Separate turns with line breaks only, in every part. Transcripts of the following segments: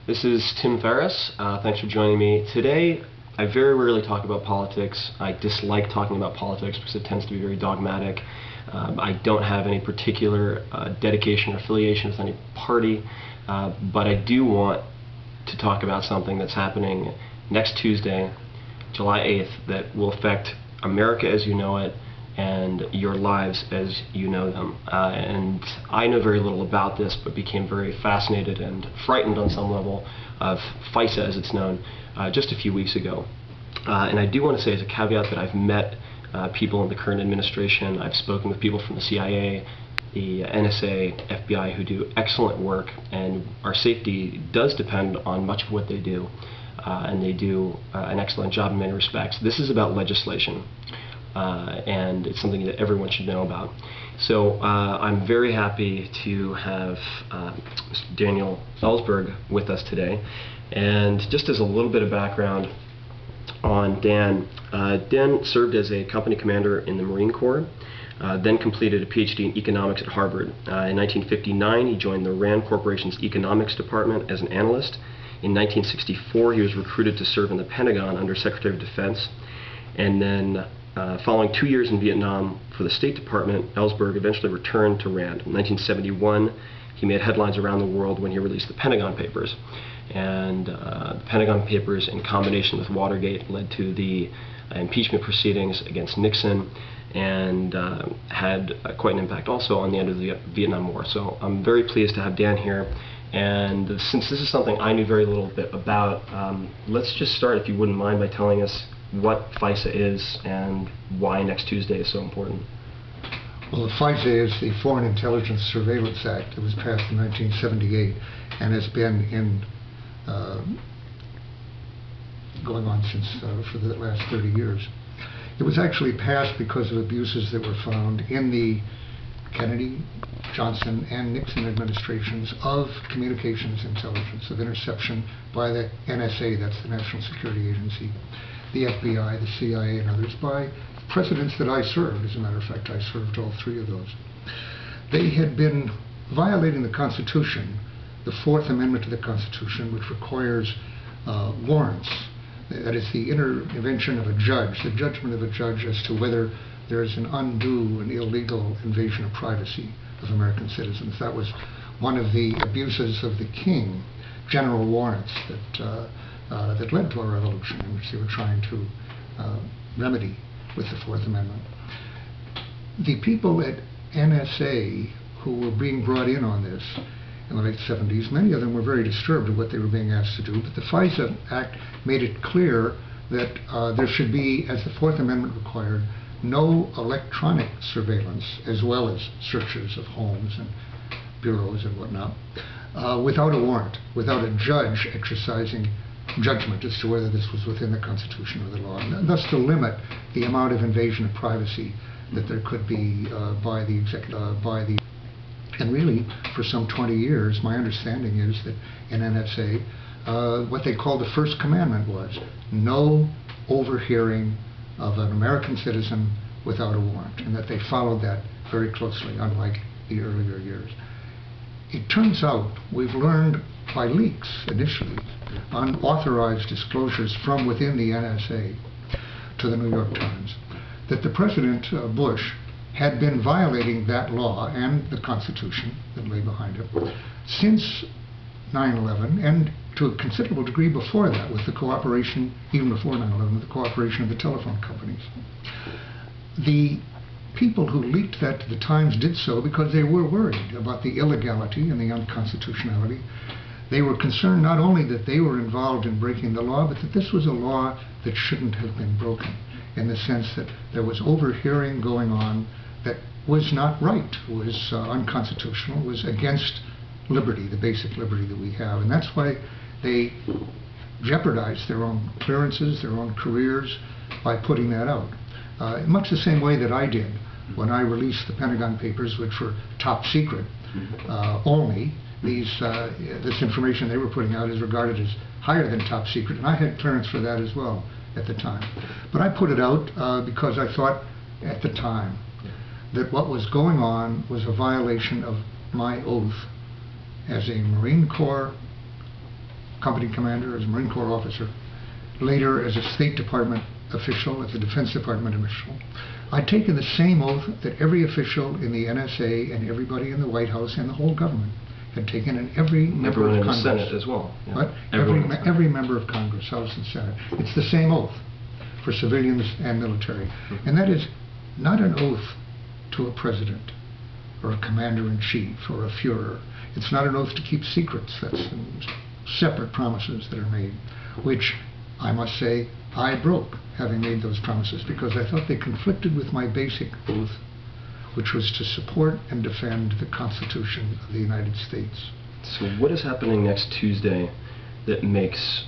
This is Tim Ferriss. Thanks for joining me. Today, I very rarely talk about politics. I dislike talking about politics because it tends to be very dogmatic. I don't have any particular dedication or affiliation with any party, but I do want to talk about something that's happening next Tuesday, July 8th, that will affect America as you know it and your lives as you know them. And I know very little about this, but became very fascinated and frightened on some level of FISA, as it's known, just a few weeks ago. And I do want to say as a caveat that I've met people in the current administration. I've spoken with people from the CIA, the NSA, FBI, who do excellent work, and our safety does depend on much of what they do. And they do an excellent job in many respects. This is about legislation. And it's something that everyone should know about. So I'm very happy to have Mr. Daniel Ellsberg with us today. And just as a little bit of background on Dan, Dan served as a company commander in the Marine Corps, then completed a PhD in economics at Harvard. In 1959, he joined the RAND Corporation's economics department as an analyst. In 1964, he was recruited to serve in the Pentagon under Secretary of Defense. And then following 2 years in Vietnam for the State Department, Ellsberg eventually returned to RAND. In 1971, he made headlines around the world when he released the Pentagon Papers. And the Pentagon Papers, in combination with Watergate, led to the impeachment proceedings against Nixon and had quite an impact also on the end of the Vietnam War. So I'm very pleased to have Dan here. And since this is something I knew very little bit about, let's just start, if you wouldn't mind, by telling us what FISA is and why next Tuesday is so important.
Well, the FISA is the Foreign Intelligence Surveillance Act that was passed in 1978 and has been in going on since for the last 30 years. It was actually passed because of abuses that were found in the Kennedy, Johnson, and Nixon administrations of communications intelligence, of interception by the NSA, that's the National Security Agency, the FBI, the CIA, and others, by presidents that I served. As a matter of fact, I served all three of those. They had been violating the Constitution, the Fourth Amendment to the Constitution, which requires warrants. That is the intervention of a judge, the judgment of a judge as to whether there is an undue and illegal invasion of privacy of American citizens. That was one of the abuses of the king, general warrants that led to our revolution, in which they were trying to remedy with the Fourth Amendment. The people at NSA who were being brought in on this in the late 70s, many of them were very disturbed at what they were being asked to do, but the FISA Act made it clear that there should be, as the Fourth Amendment required, no electronic surveillance, as well as searches of homes and bureaus and whatnot, without a warrant, without a judge exercising judgment as to whether this was within the Constitution or the law, and thus to limit the amount of invasion of privacy that there could be by the and really, for some 20 years, my understanding is that in NSA, what they called the First Commandment was no overhearing of an American citizen without a warrant, and that they followed that very closely, unlike the earlier years. It turns out we've learned by leaks, initially, unauthorized disclosures from within the NSA to the New York Times, that the President Bush had been violating that law and the Constitution that lay behind it since 9/11, and to a considerable degree before that, with the cooperation, even before 9/11, with the cooperation of the telephone companies. The people who leaked that to the Times did so because they were worried about the illegality and the unconstitutionality. They were concerned not only that they were involved in breaking the law, but that this was a law that shouldn't have been broken, in the sense that there was overhearing going on that was not right, was unconstitutional, was against liberty, the basic liberty that we have. And that's why they jeopardized their own clearances, their own careers, by putting that out. In much the same way that I did when I released the Pentagon Papers, which were top secret only. This information they were putting out is regarded as higher than top secret, and I had clearance for that as well at the time. But I put it out because I thought at the time that what was going on was a violation of my oath as a Marine Corps company commander, as a Marine Corps officer, later as a State Department official, as a Defense Department official, I'd taken the same oath that every official in the NSA and everybody in the White House and the whole government had taken, and every member of Congress.
Everyone in the Senate as well. Yeah.
What? Every member of Congress, House and Senate. It's the same oath for civilians and military. And that is not an oath to a president or a commander-in-chief or a Fuhrer. It's not an oath to keep secrets. That's separate promises that are made, which I must say I broke, having made those promises, because I thought they conflicted with my basic oath, which was to support and defend the Constitution of the United States.
So what is happening next Tuesday that makes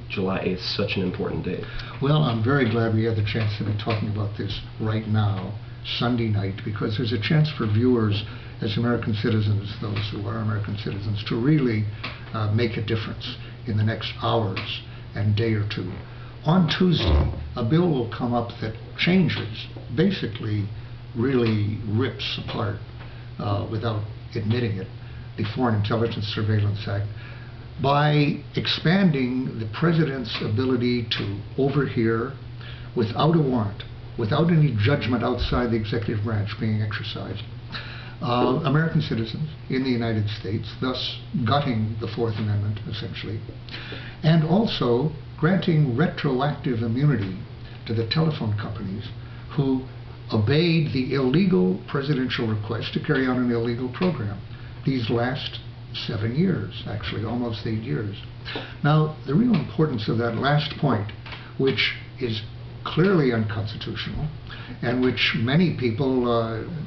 July 8th such an important date?
Well, I'm very glad we had the chance to be talking about this right now, Sunday night, because there's a chance for viewers as American citizens, those who are American citizens, to really make a difference in the next hours and day or two. On Tuesday, a bill will come up that changes, basically really rips apart, without admitting it, the Foreign Intelligence Surveillance Act by expanding the president's ability to overhear without a warrant, without any judgment outside the executive branch being exercised, American citizens in the United States, thus gutting the Fourth Amendment, essentially, and also granting retroactive immunity to the telephone companies who obeyed the illegal presidential request to carry on an illegal program these last 7 years, actually, almost 8 years. Now, the real importance of that last point, which is clearly unconstitutional, and which many people,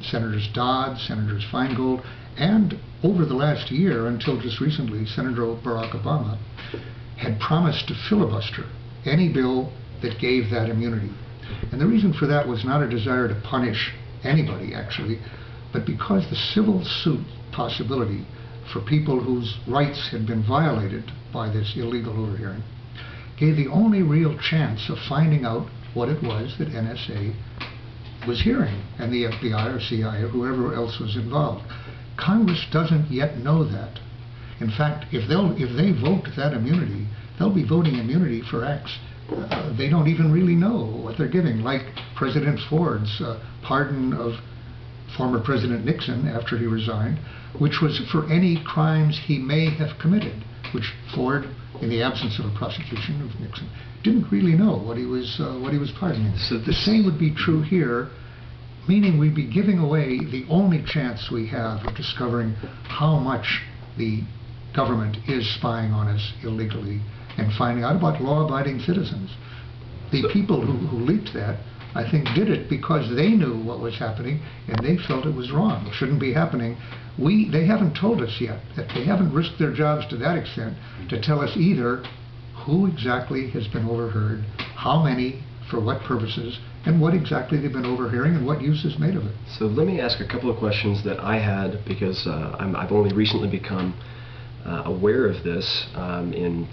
Senators Dodd, Senators Feingold, and over the last year, until just recently, Senator Barack Obama, had promised to filibuster any bill that gave that immunity. And the reason for that was not a desire to punish anybody, actually, but because the civil suit possibility for people whose rights had been violated by this illegal overhearing gave the only real chance of finding out what it was that NSA was hearing, and the FBI or CIA or whoever else was involved. Congress doesn't yet know that. In fact, if they vote that immunity, they'll be voting immunity for acts they don't even really know what they're giving, like President Ford's pardon of former President Nixon after he resigned, which was for any crimes he may have committed, which Ford, in the absence of a prosecution of Nixon, didn't really know what he was pardoning. So the same would be true here, meaning we'd be giving away the only chance we have of discovering how much the government is spying on us illegally and finding out about law-abiding citizens. The people who leaked that, I think, did it because they knew what was happening and they felt it was wrong. It shouldn't be happening. They haven't told us yet, that they haven't risked their jobs to that extent to tell us either who exactly has been overheard, how many, for what purposes, and what exactly they've been overhearing and what use is made of it.
So let me ask a couple of questions that I had, because I've only recently become aware of this in,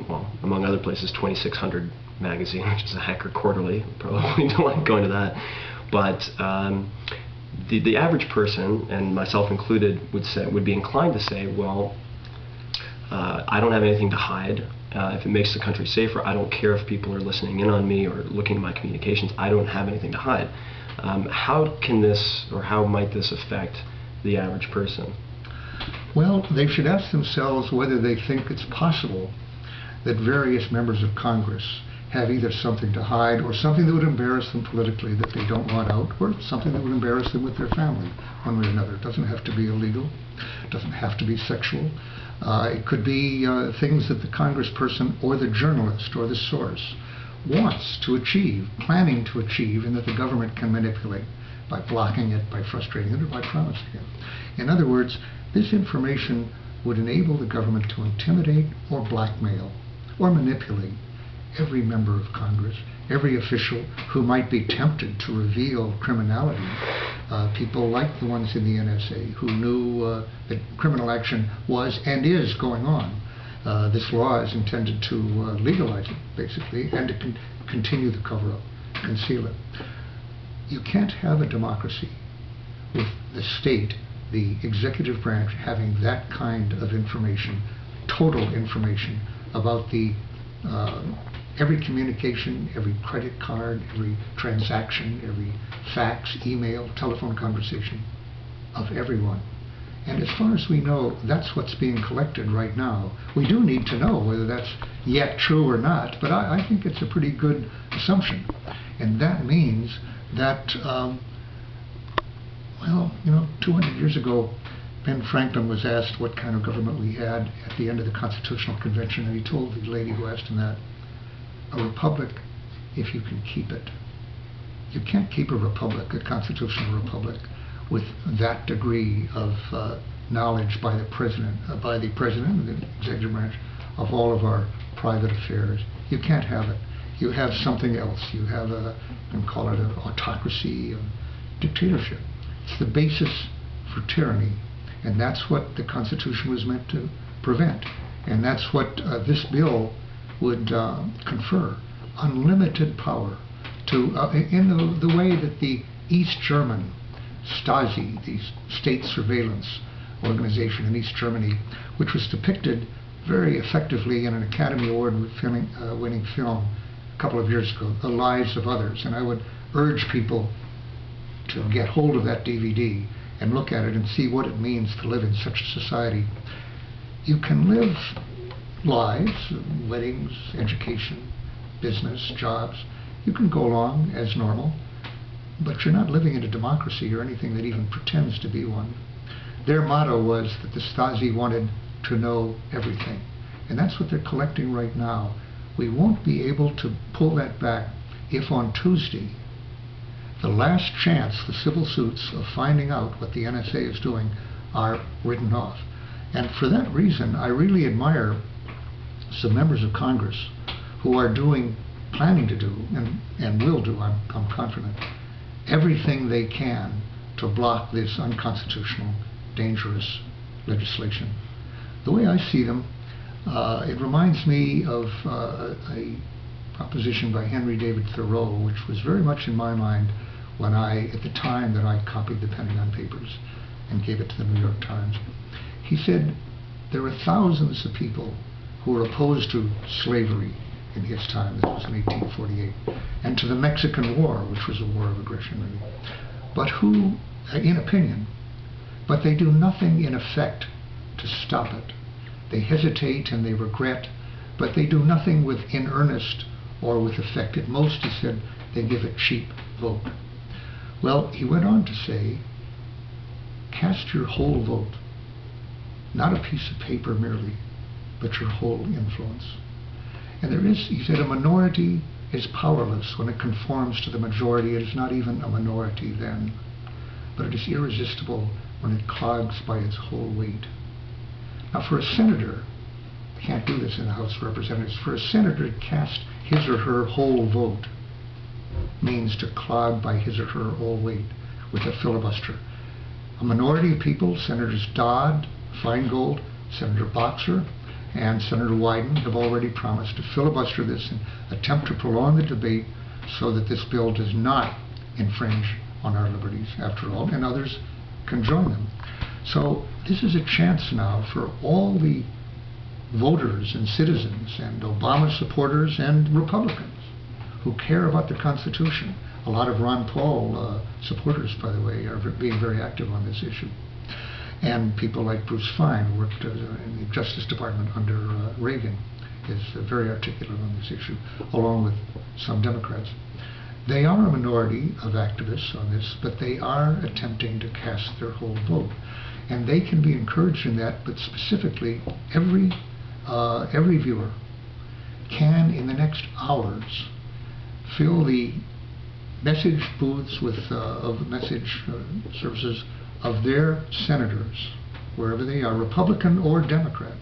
well, among other places, 2600 magazine, which is a hacker quarterly. Probably don't like going to that. But the average person, and myself included, would be inclined to say, well, I don't have anything to hide. If it makes the country safer, I don't care if people are listening in on me or looking at my communications. I don't have anything to hide. How can this, or how might this affect the average person?
Well, they should ask themselves whether they think it's possible that various members of Congress have either something to hide or something that would embarrass them politically that they don't want out, or something that would embarrass them with their family, one way or another. It doesn't have to be illegal. It doesn't have to be sexual. It could be things that the congressperson or the journalist or the source wants to achieve, planning to achieve, and that the government can manipulate by blocking it, by frustrating it, or by promising it. In other words, this information would enable the government to intimidate or blackmail or manipulate every member of Congress, every official who might be tempted to reveal criminality. People like the ones in the NSA who knew that criminal action was and is going on. This law is intended to legalize it, basically, and to continue the cover-up, conceal it. You can't have a democracy with the state, the executive branch, having that kind of information total information about the every communication, every credit card, every transaction, every fax, email, telephone conversation of everyone. And as far as we know, that's what's being collected right now. We do need to know whether that's yet true or not, but I think it's a pretty good assumption. And that means that, well, 200 years ago, Ben Franklin was asked what kind of government we had at the end of the Constitutional Convention, and he told the lady who asked him that, a republic if you can keep it. You can't keep a republic, a constitutional republic, with that degree of knowledge by the president and the executive branch of all of our private affairs. You can't have it. You have something else. You have you can call it an autocracy, a dictatorship. It's the basis for tyranny, and that's what the Constitution was meant to prevent. And that's what this bill would confer: unlimited power to, in the way that the East German Stasi, the state surveillance organization in East Germany, which was depicted very effectively in an Academy Award winning film a couple of years ago, The Lives of Others. And I would urge people to get hold of that DVD and look at it and see what it means to live in such a society. You can live lives, weddings, education, business, jobs. You can go along as normal, but you're not living in a democracy or anything that even pretends to be one. Their motto was that the Stasi wanted to know everything, and that's what they're collecting right now. We won't be able to pull that back if on Tuesday, the last chance, the civil suits of finding out what the NSA is doing are written off. And for that reason, I really admire some members of Congress who are planning to do, and will do, I'm confident, everything they can to block this unconstitutional, dangerous legislation. The way I see them, it reminds me of a proposition by Henry David Thoreau, which was very much in my mind when at the time that I copied the Pentagon Papers and gave it to the New York Times. He said, there are thousands of people who were opposed to slavery in his time, this was in 1848, and to the Mexican War, which was a war of aggression, really, but who, in opinion, but they do nothing in effect to stop it. They hesitate and they regret, but they do nothing in earnest or with effect. At most, he said, they give a cheap vote. Well, he went on to say, cast your whole vote, not a piece of paper merely, but your whole influence. And there is, he said, a minority is powerless when it conforms to the majority. It is not even a minority then, but it is irresistible when it clogs by its whole weight. Now, for a senator, you can't do this in the House of Representatives, for a senator to cast his or her whole vote means to clog by his or her whole weight with a filibuster. A minority of people, Senators Dodd, Feingold, Senator Boxer, and Senator Wyden have already promised to filibuster this and attempt to prolong the debate so that this bill does not infringe on our liberties, after all, and others can join them. So this is a chance now for all the voters and citizens and Obama supporters and Republicans who care about the Constitution. A lot of Ron Paul supporters, by the way, are being very active on this issue. And people like Bruce Fein, who worked in the Justice Department under Reagan, is very articulate on this issue, along with some Democrats. They are a minority of activists on this, but they are attempting to cast their whole vote. And they can be encouraged in that, but specifically, every viewer can, in the next hours, fill the message booths of message services of their senators, wherever they are, Republican or Democrat.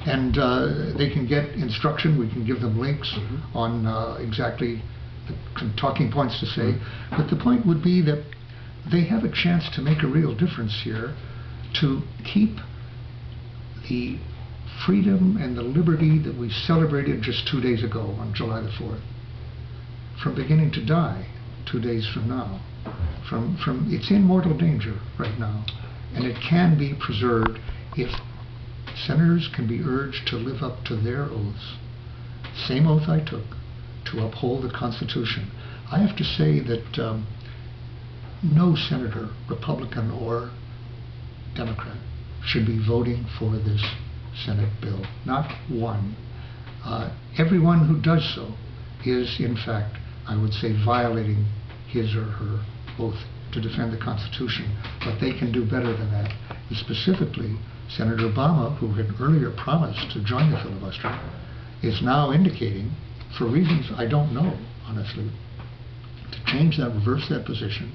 And they can get instruction. We can give them links on exactly the talking points to say. But the point would be that they have a chance to make a real difference here, to keep the freedom and the liberty that we celebrated just 2 days ago on July the 4th from beginning to die 2 days from now. It's in mortal danger right now, and it can be preserved if senators can be urged to live up to their oaths. Same oath I took, to uphold the Constitution. I have to say that no senator, Republican or Democrat, should be voting for this Senate bill. Not one. Everyone who does so is, in fact, I would say, violating his or her oath to defend the Constitution. But they can do better than that. And specifically, Senator Obama, who had earlier promised to join the filibuster, is now indicating, for reasons I don't know, honestly, to change that, reverse that position.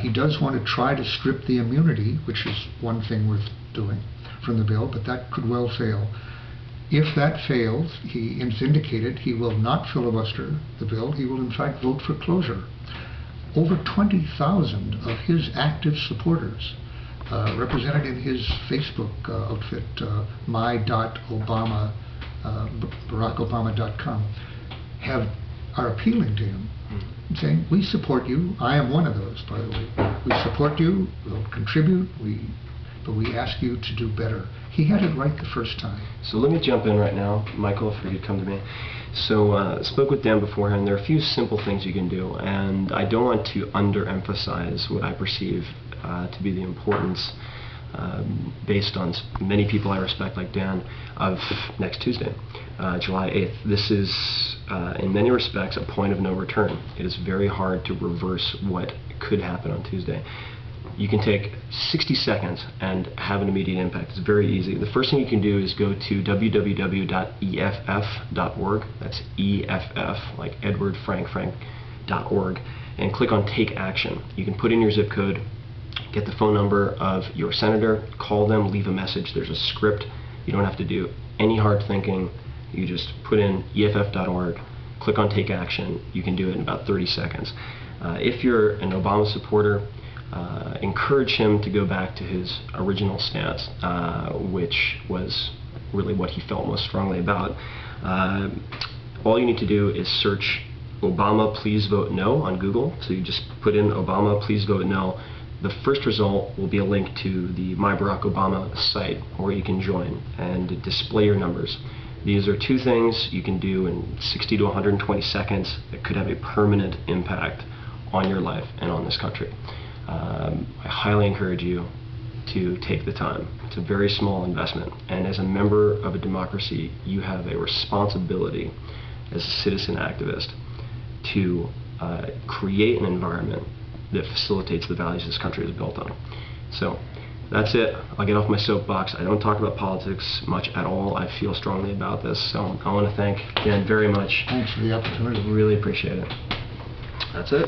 He does want to try to strip the immunity, which is one thing worth doing, from the bill, but that could well fail. If that fails, he has indicated he will not filibuster the bill. He will, in fact, vote for closure. Over 20,000 of his active supporters, represented in his Facebook outfit, my.obama, BarackObama.com, are appealing to him, saying, we support you. I am one of those, by the way. We support you, we'll contribute, but we ask you to do better. He had it right the first time.
So let me jump in right now, Michael, if you could come to me. So spoke with Dan beforehand. There are a few simple things you can do, and I don't want to underemphasize what I perceive to be the importance, based on many people I respect, like Dan, of next Tuesday, July 8th. This is, in many respects, a point of no return. It is very hard to reverse what could happen on Tuesday. You can take 60 seconds and have an immediate impact. It's very easy. The first thing you can do is go to www.eff.org. That's EFF, like Edward Frank.org, and click on Take Action. You can put in your zip code, get the phone number of your senator, call them, leave a message. There's a script. You don't have to do any hard thinking. You just put in EFF.org, click on Take Action. You can do it in about 30 seconds. If you're an Obama supporter, encourage him to go back to his original stance, which was really what he felt most strongly about. All you need to do is search Obama Please Vote No on Google. So you just put in Obama Please Vote No. The first result will be a link to the MyBarackObama site where you can join and display your numbers. These are two things you can do in 60 to 120 seconds that could have a permanent impact on your life and on this country. I highly encourage you to take the time. It's a very small investment, and as a member of a democracy, you have a responsibility as a citizen activist to create an environment that facilitates the values this country is built on. So that's it. I'll get off my soapbox. I don't talk about politics much at all. I feel strongly about this, so I want to thank Dan very much.
Thanks for the opportunity.
Really appreciate it. That's it.